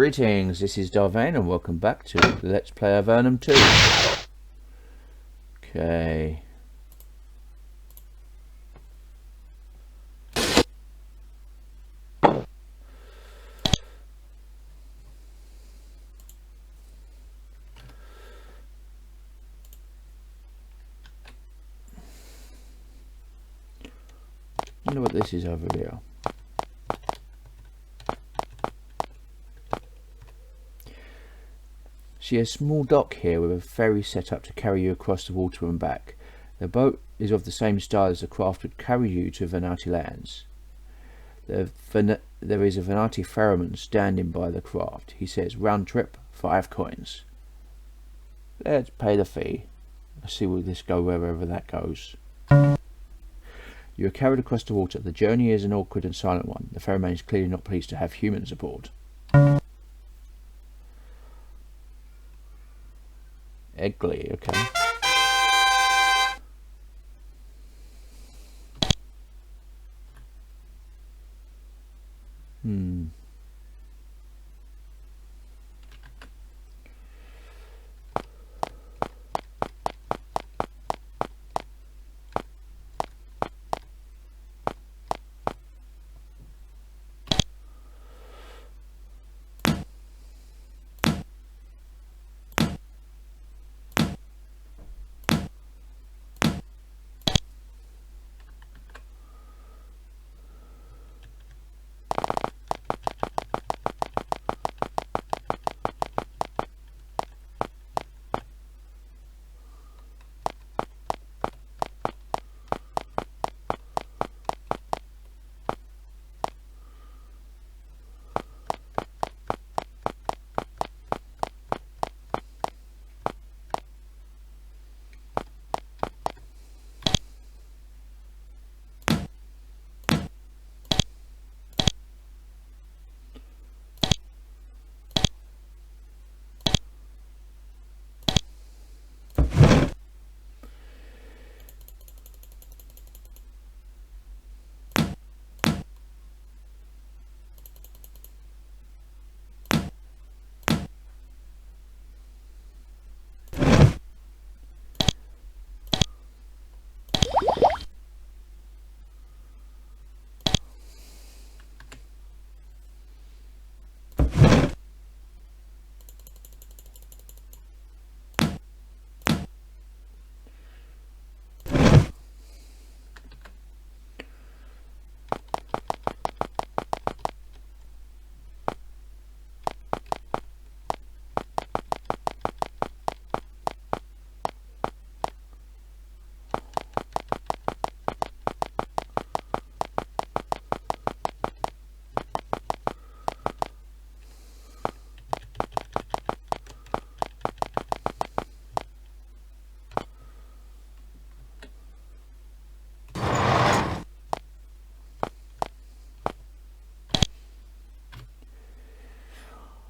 Greetings, this is Vane and welcome back to Let's Play Avernum 2. Okay. I wonder what this is over here. See a small dock here with a ferry set up to carry you across the water and back. The boat is of the same style as the craft would carry you to Venati lands. There is a Venati ferryman standing by the craft. He says, round trip, 5 coins. Let's pay the fee. Let's see will this go wherever that goes. You are carried across the water. The journey is an awkward and silent one. The ferryman is clearly not pleased to have humans aboard. Eggly, okay.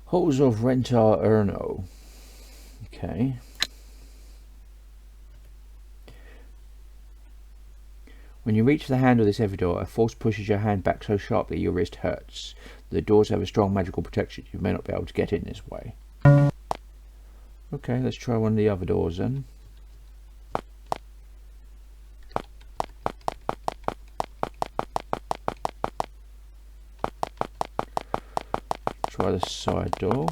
Halls of Avernum. Okay. When you reach the handle of this heavy door, a force pushes your hand back so sharply your wrist hurts. The doors have a strong magical protection. You may not be able to get in this way. Okay, let's try one of the other doors then. Try the side door.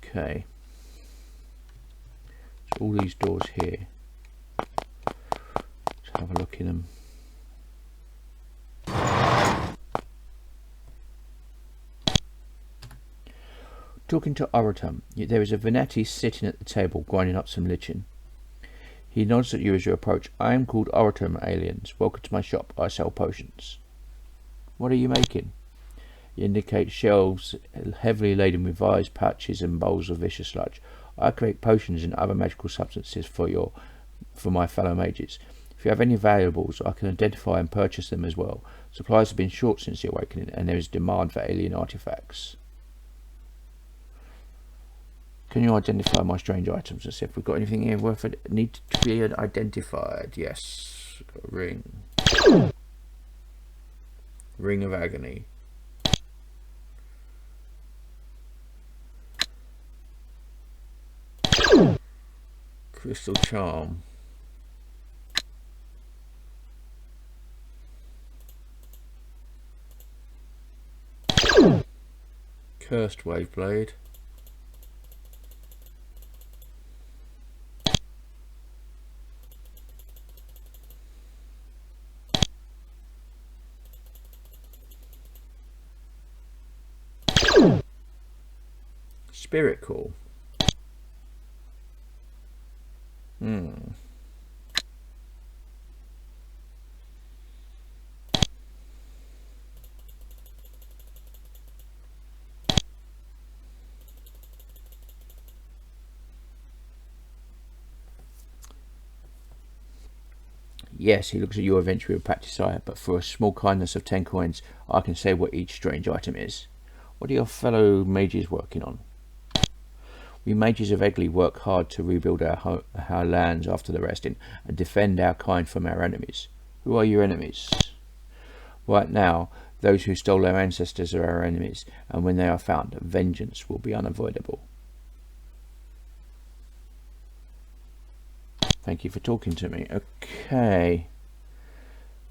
Okay. All these doors here. Let's have a look in them. Talking to Avernum, there is a Venati sitting at the table grinding up some lichen. He nods at you as you approach. I am called Avernum, aliens. Welcome to my shop. I sell potions. What are you making? He indicates shelves heavily laden with vials, pouches and bowls of vicious sludge. I create potions and other magical substances for your for my fellow mages. If you have any valuables, I can identify and purchase them as well. Supplies have been short since the awakening, and there is demand for alien artifacts. Can you identify my strange items? Let's see if we've got anything here worth it. Need to be identified. Yes. Got a ring. Ring of Agony. Crystal Charm. Cursed Wave Blade. Spirit Call. Yes, he looks at your adventure with practice eye, but for a small kindness of 10 coins, I can say what each strange item is. What are your fellow mages working on? We mages of Egley work hard to rebuild our lands after the resting and defend our kind from our enemies. Who are your enemies? Right now, those who stole our ancestors are our enemies, and when they are found, vengeance will be unavoidable. Thank you for talking to me. Okay.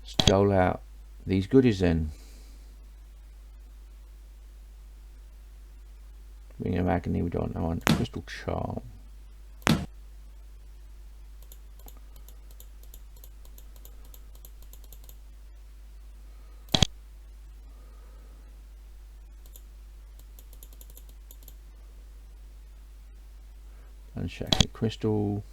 Stole out these goodies then. Ring of Agony, we don't know. Crystal Charm. Unshackling Crystal.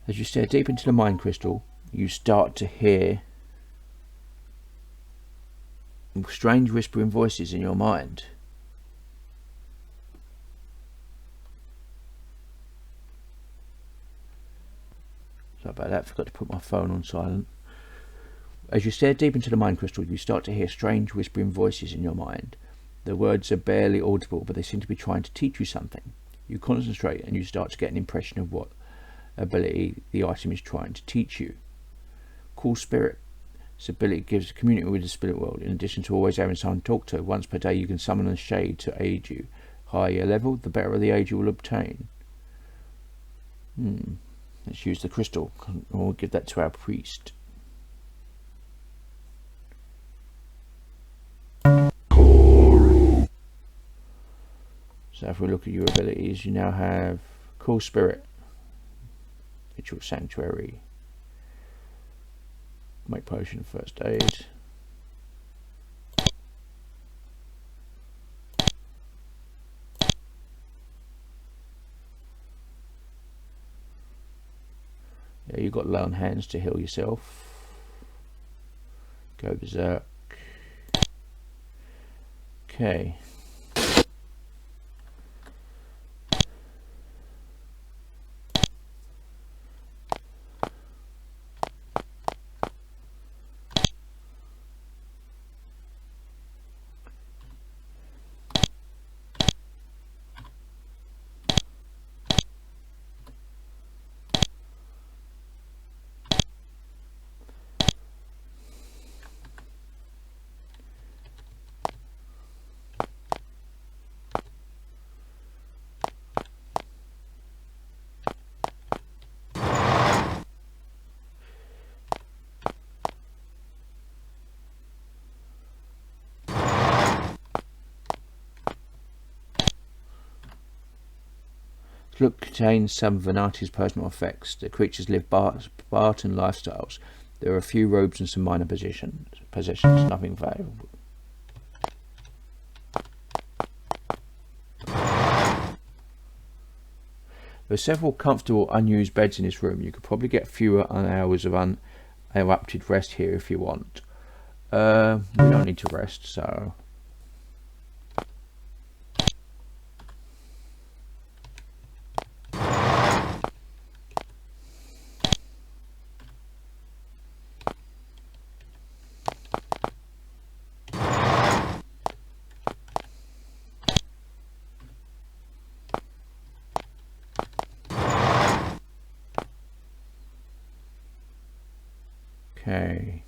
As you stare deep into the mind crystal, you start to hear strange whispering voices in your mind. Sorry about that, forgot to put my phone on silent. As you stare deep into the mind crystal, you start to hear strange whispering voices in your mind. The words are barely audible, but they seem to be trying to teach you something. You concentrate and you start to get an impression of what ability the item is trying to teach you. Call Spirit. This ability gives community with the spirit world. In addition to always having someone to talk to, once per day you can summon a shade to aid you. Higher your level, the better the aid you will obtain. Let's use the crystal. We'll give that to our priest. So if we look at your abilities, you now have Call Spirit, Ritual Sanctuary, Make Potion, First Aid, yeah, you've got low on hands to heal yourself. Go berserk. Okay. Look contains some of Venati's personal effects. The creatures live Spartan lifestyles. There are a few robes and some minor possessions, nothing valuable. There are several comfortable unused beds in this room. You could probably get fewer hours of uninterrupted rest here if you want. We don't need to rest, so... Okay.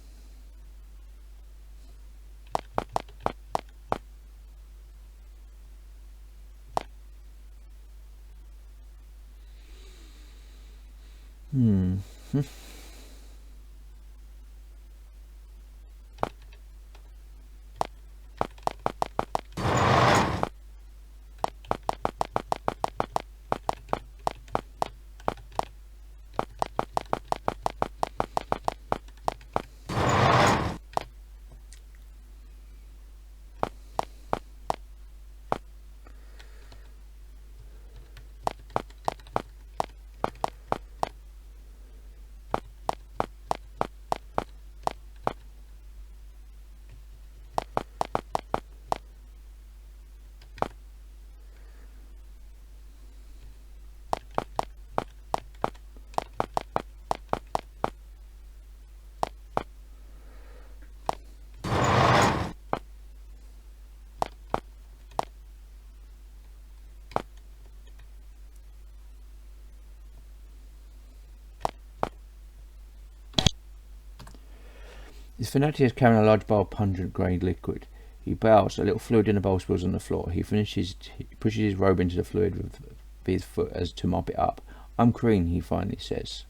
This Venati is carrying a large bowl of pungent grey liquid. He bows. A little fluid in the bowl spills on the floor. He pushes his robe into the fluid with his foot as to mop it up. "I'm green," he finally says.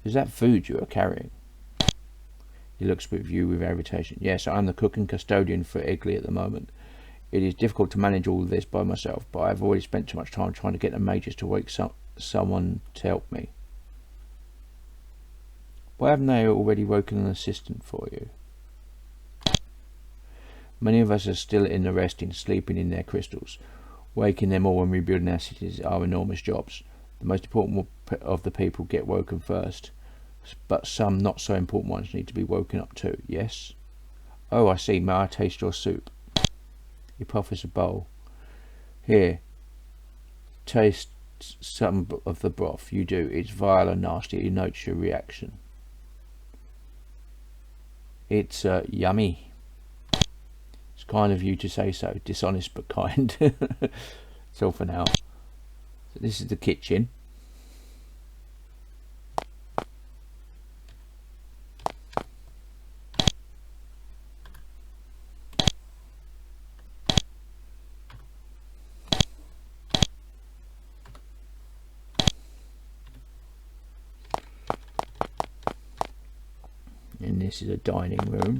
"Is that food you are carrying?" He looks with you with irritation. "Yes, I am the cook and custodian for Igley at the moment. It is difficult to manage all this by myself, but I have already spent too much time trying to get the mages to wake someone to help me." "Why haven't they already woken an assistant for you?" "Many of us are still in the resting, sleeping in their crystals. Waking them all and rebuilding our cities are enormous jobs. The most important of the people get woken first, but some not so important ones need to be woken up too, yes?" "Oh, I see. May I taste your soup?" He proffers a bowl. "Here, taste some of the broth. You do. It's vile and nasty. It notes your reaction." "It's yummy." "It's kind of you to say so. Dishonest but kind." That's all for now. So this is the kitchen. And this is a dining room.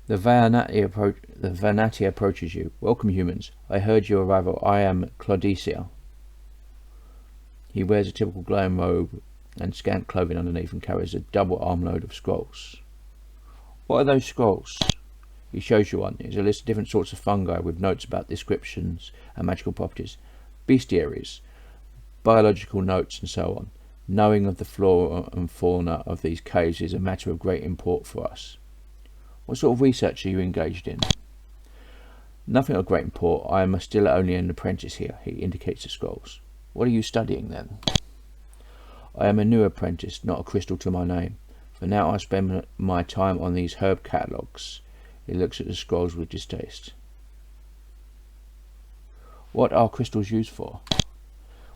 The Vanati approaches you. "Welcome, humans. I heard your arrival. I am Claudicia." He wears a typical glowing robe and scant clothing underneath and carries a double armload of scrolls. "What are those scrolls?" He shows you one. It's a list of different sorts of fungi with notes about descriptions and magical properties, bestiaries, biological notes, and so on. Knowing of the flora and fauna of these caves is a matter of great import for us. "What sort of research are you engaged in?" "Nothing of great import. I am still only an apprentice here." He indicates the scrolls. "What are you studying then?" "I am a new apprentice, not a crystal to my name. For now I spend my time on these herb catalogues." He looks at the scrolls with distaste. "What are crystals used for?"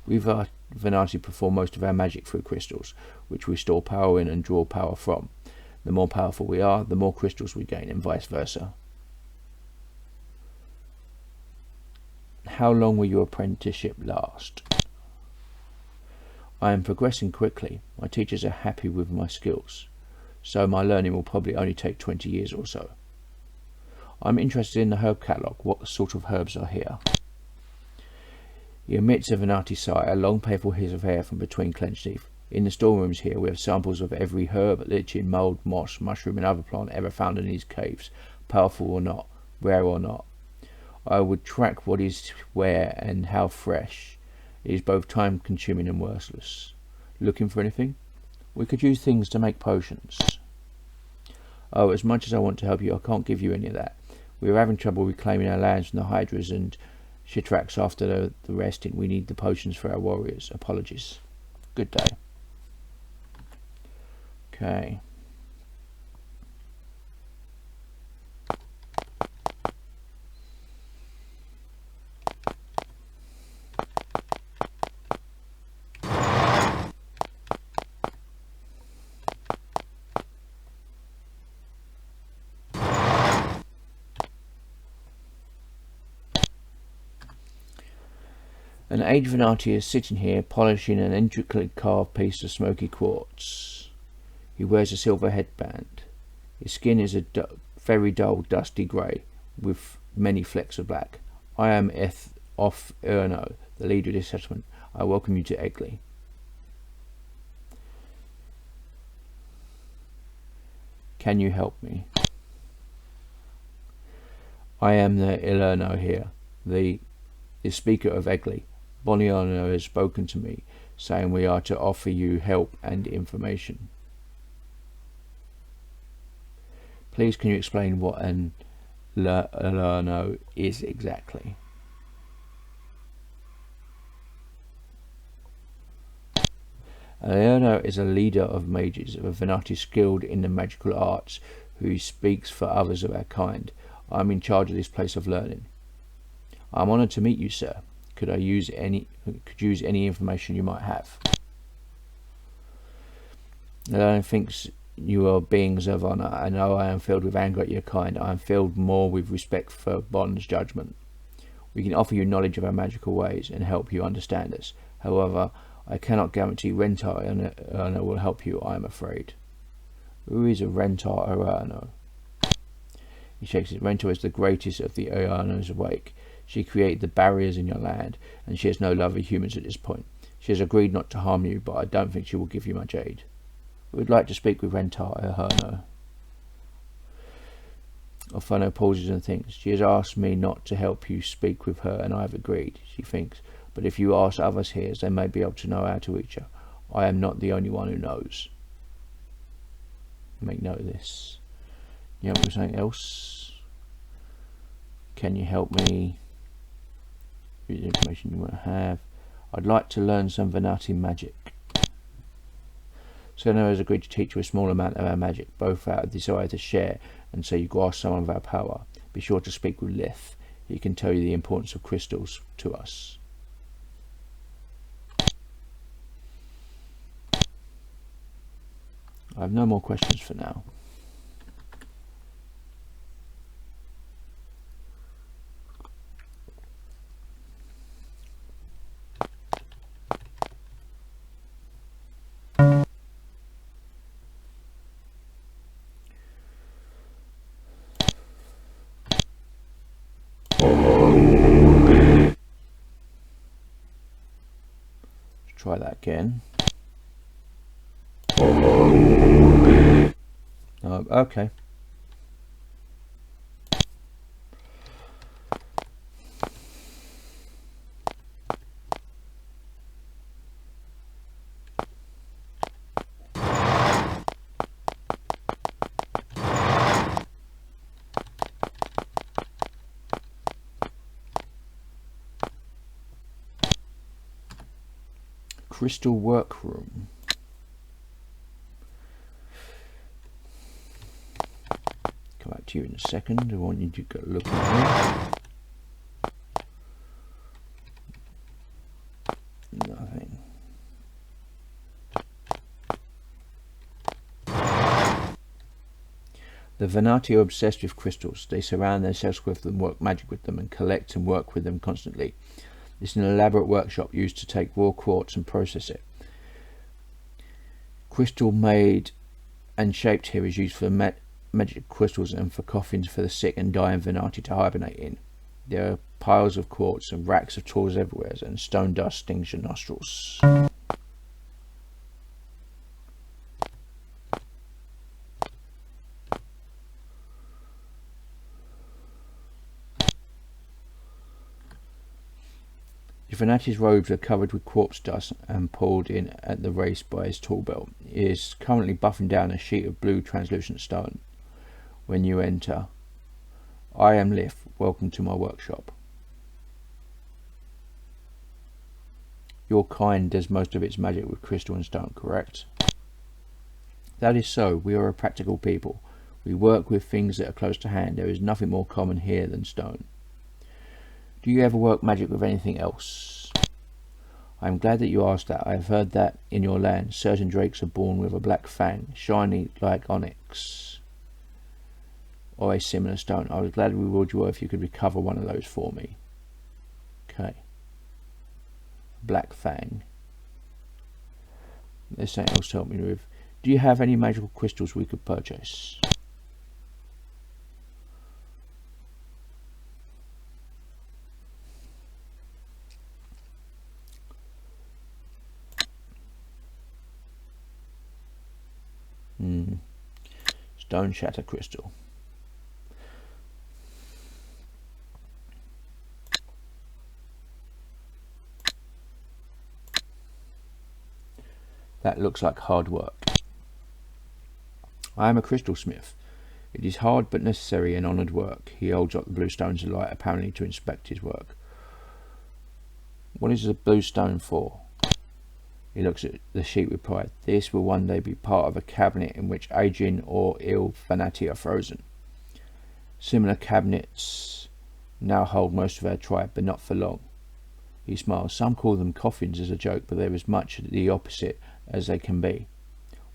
"We Venati perform most of our magic through crystals, which we store power in and draw power from. The more powerful we are, the more crystals we gain, and vice versa." "How long will your apprenticeship last?" "I am progressing quickly. My teachers are happy with my skills, so my learning will probably only take 20 years or so." "I'm interested in the herb catalogue. What sort of herbs are here?" He emits a Venati sigh, a long painful hiss of hair from between clenched teeth. "In the storerooms here we have samples of every herb, lichen, mould, moss, mushroom and other plant ever found in these caves, powerful or not, rare or not. I would track what is where and how fresh. It is both time consuming and worthless. Looking for anything? We could use things to make potions. Oh, as much as I want to help you, I can't give you any of that. We are having trouble reclaiming our lands from the Hydras and Shitrax after the resting. We need the potions for our warriors. Apologies. Good day. Okay. An aged Venati is sitting here polishing an intricately carved piece of smoky quartz. He wears a silver headband. His skin is a very dull, dusty grey, with many flecks of black. I am of Erno, the leader of this settlement. I welcome you to Egley. Can you help me? I am the Ilerno here, the speaker of Egley. Boniano has spoken to me, saying we are to offer you help and information. Please can you explain what an Ilerno is exactly? Ilerno is a leader of mages, of a Venati skilled in the magical arts, who speaks for others of our kind. I am in charge of this place of learning. I am honoured to meet you, sir. Could use any information you might have. Ilerno thinks you are beings of honour. I know I am filled with anger at your kind. I am filled more with respect for Bond's judgment. We can offer you knowledge of our magical ways and help you understand us. However, I cannot guarantee Rentar Erno will help you, I am afraid. Who is a Rentar Erno? He shakes his Rentar is the greatest of the Ernos awake. She created the barriers in your land, and she has no love of humans at this point. She has agreed not to harm you, but I don't think she will give you much aid. We would like to speak with Rentar Erno. Orfano pauses and thinks. She has asked me not to help you speak with her, and I have agreed, she thinks. But if you ask others here, they may be able to know how to reach her. I am not the only one who knows. Make note of this. You help me with something else? Can you help me? The information you want to have. I'd like to learn some Venati magic. Serno has agreed to teach you a small amount of our magic, both out of desire to share and so you grasp some of our power. Be sure to speak with Lith. He can tell you the importance of crystals to us. I have no more questions for now. Try that again. Okay. Crystal workroom. Come back to you in a second. I want you to go look at here. Nothing. The Venati are obsessed with crystals. They surround themselves with them, work magic with them, and collect and work with them constantly. It's an elaborate workshop used to take raw quartz and process it. Crystal made and shaped here is used for magic crystals and for coffins for the sick and dying Venati to hibernate in. There are piles of quartz and racks of tools everywhere, and stone dust stings your nostrils. Venati's robes are covered with corpse dust and pulled in at the waist by his tool belt. He is currently buffing down a sheet of blue translucent stone. When you enter, I am Lif. Welcome to my workshop. Your kind does most of its magic with crystal and stone, correct? That is so. We are a practical people. We work with things that are close to hand. There is nothing more common here than stone. Do you ever work magic with anything else? I am glad that you asked that. I have heard that in your land certain drakes are born with a black fang, shiny like onyx, or a similar stone. I was glad to reward you if you could recover one of those for me. Okay. Black fang. There's something else to help me with. Do you have any magical crystals we could purchase? Stone shatter crystal. That looks like hard work. I am a crystal smith. It is hard but necessary and honoured work. He holds up the blue stone to the light, apparently to inspect his work. What is the blue stone for? He looks at the sheet with pride. This will one day be part of a cabinet in which aging or ill Vanati are frozen. Similar cabinets now hold most of our tribe, but not for long. He smiles. Some call them coffins as a joke, but there is much the opposite as they can be.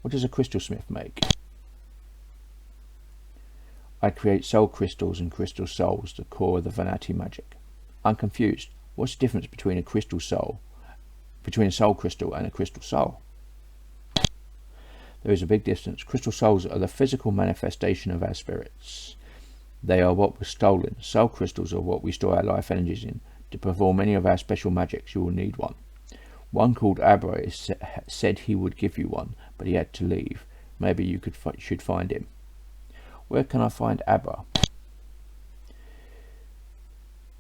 What does a crystal smith make? I create soul crystals and crystal souls, the core of the Vanati magic. I'm confused. What's the difference between a soul crystal and a crystal soul? There is a big distance. Crystal souls are the physical manifestation of our spirits. They are what was stolen. Soul crystals are what we store our life energies in. To perform any of our special magics, you will need one. One called Abra said he would give you one, but he had to leave. Maybe you should find him. Where can I find Abra?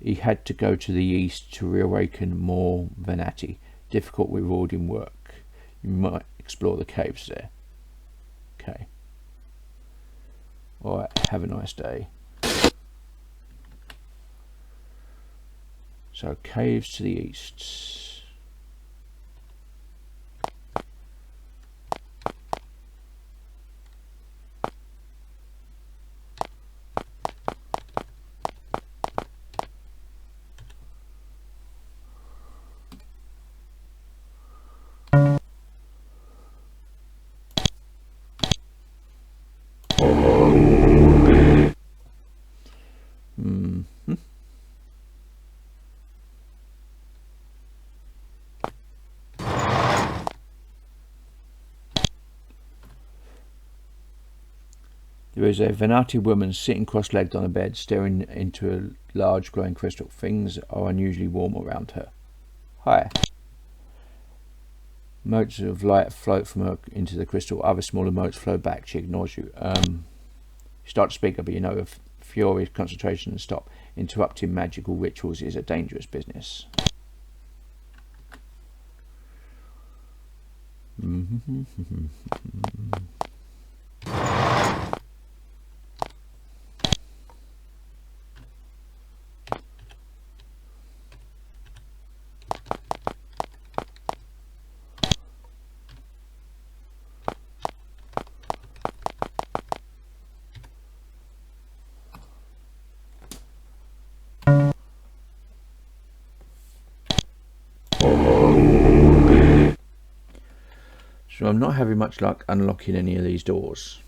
He had to go to the east to reawaken more Vanati. Difficult rewarding work. You might explore the caves there. Okay. Alright, have a nice day. So, caves to the east. There is a Vanati woman sitting cross-legged on a bed, staring into a large glowing crystal. Things are unusually warm around her. Hi. Motes of light float from her into the crystal. Other smaller motes flow back. She ignores you. You start to speak, but you know if fury, concentration and stop. Interrupting magical rituals is a dangerous business. So I'm not having much luck unlocking any of these doors.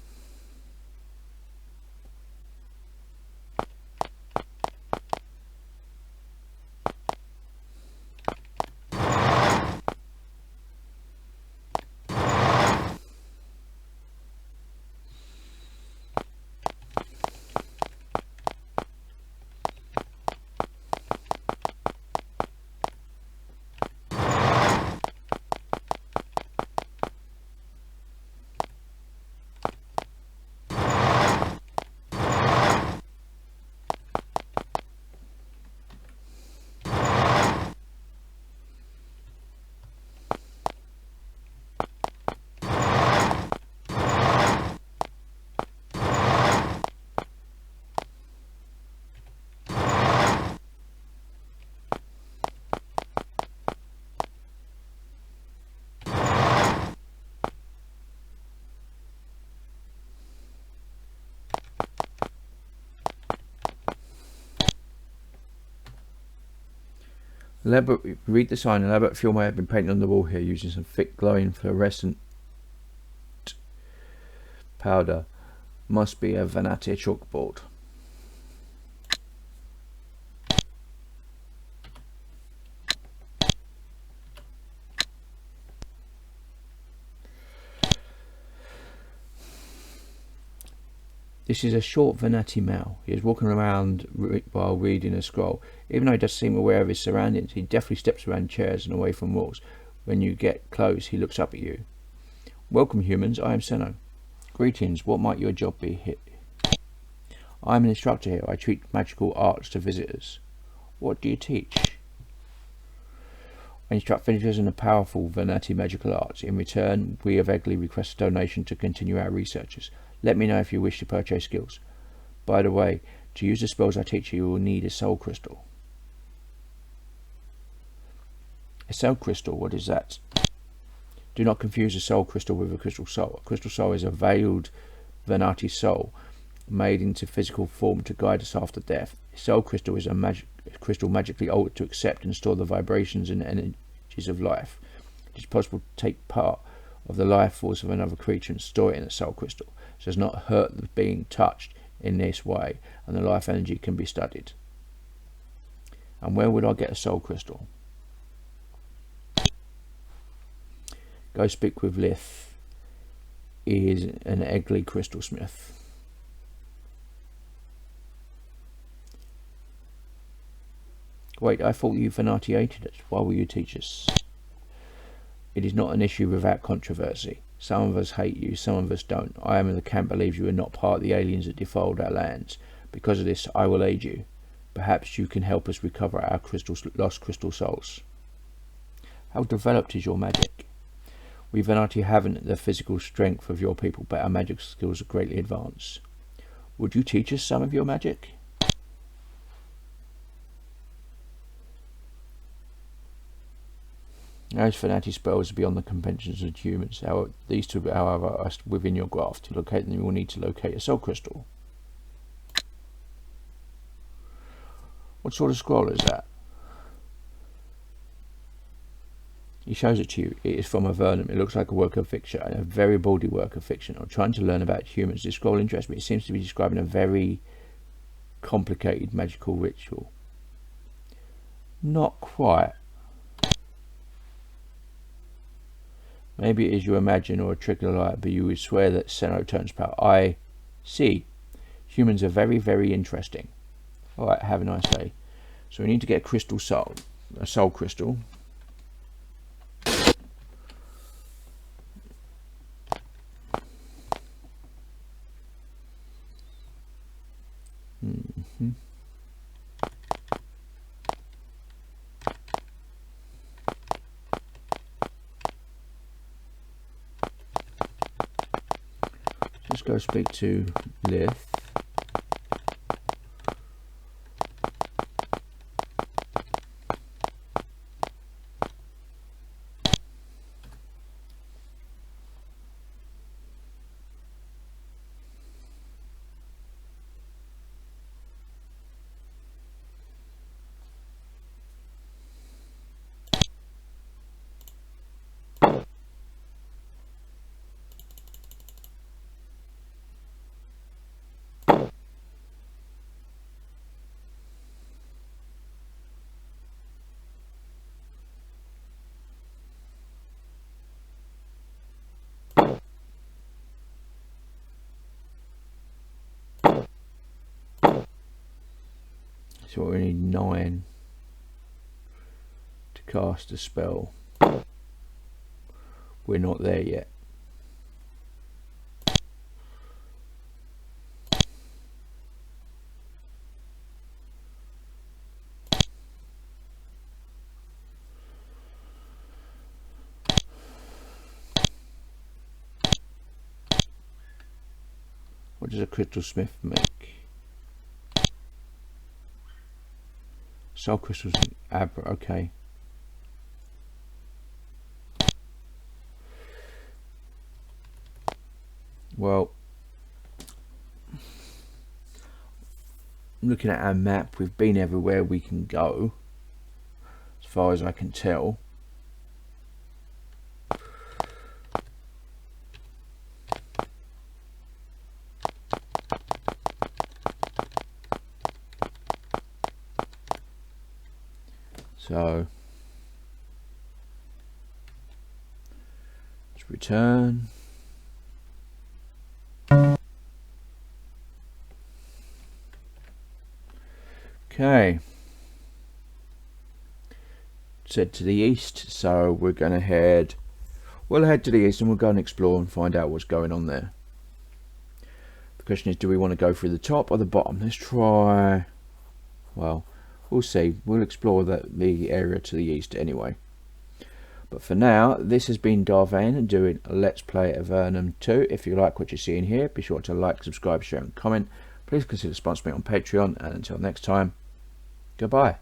Read the sign. Elaborate fuel may have been painted on the wall here using some thick glowing fluorescent powder. Must be a Vanati chalkboard. This is a short Venati male. He is walking around while reading a scroll. Even though he does seem aware of his surroundings, he definitely steps around chairs and away from walls. When you get close, he looks up at you. Welcome, humans. I am Seno. Greetings. What might your job be here? I am an instructor here. I treat magical arts to visitors. What do you teach? I instruct visitors in the powerful Venati magical arts. In return, we of Egley request a donation to continue our researches. Let me know if you wish to purchase skills. By the way, to use the spells I teach you, you will need a soul crystal. A soul crystal, what is that? Do not confuse a soul crystal with a crystal soul. A crystal soul is a veiled Venati soul made into physical form to guide us after death. A soul crystal is a crystal magically altered to accept and store the vibrations and energies of life. It is possible to take part of the life force of another creature and store it in a soul crystal, so as not to hurt the being touched in this way, and the life energy can be studied. And where would I get a soul crystal? Go speak with Lith. He is an Egley crystal smith. Wait, I thought you Venati hated us. Why will you teach us? It is not an issue without controversy. Some of us hate you, some of us don't. I am in the camp believes you are not part of the aliens that defiled our lands. Because of this, I will aid you. Perhaps you can help us recover our lost crystal souls. How developed is your magic? We Venati haven't the physical strength of your people, but our magic skills are greatly advanced. Would you teach us some of your magic? Those Venati spells are beyond the conventions of humans. These two, however, are within your grasp. To locate them, you will need to locate a soul crystal. What sort of scroll is that? He shows it to you. It is from Avernum. It looks like a work of fiction, a very baldy work of fiction. I'm trying to learn about humans. This scroll interests me. It seems to be describing a very complicated magical ritual. Not quite. Maybe it is you imagine or a trick of the light, but you would swear that Seno turns pale. I see. Humans are very, very interesting. Alright, have a nice day. So we need to get a crystal soul. A soul crystal. Let's go speak to Lith. So we need 9 to cast a spell. We're not there yet. What does a crystal smith make? Soul crystals, okay. Well, looking at our map, we've been everywhere we can go. As far as I can tell. So let's return. Okay, said to the east, so we're going to head to the east and we'll go and explore and find out what's going on there. The question is, do we want to go through the top or the bottom? Let's try, well, we'll see. We'll explore the area to the east anyway. But for now, this has been Vane doing Let's Play Avernum 2. If you like what you're seeing here, be sure to like, subscribe, share and comment. Please consider sponsoring me on Patreon, and until next time, goodbye.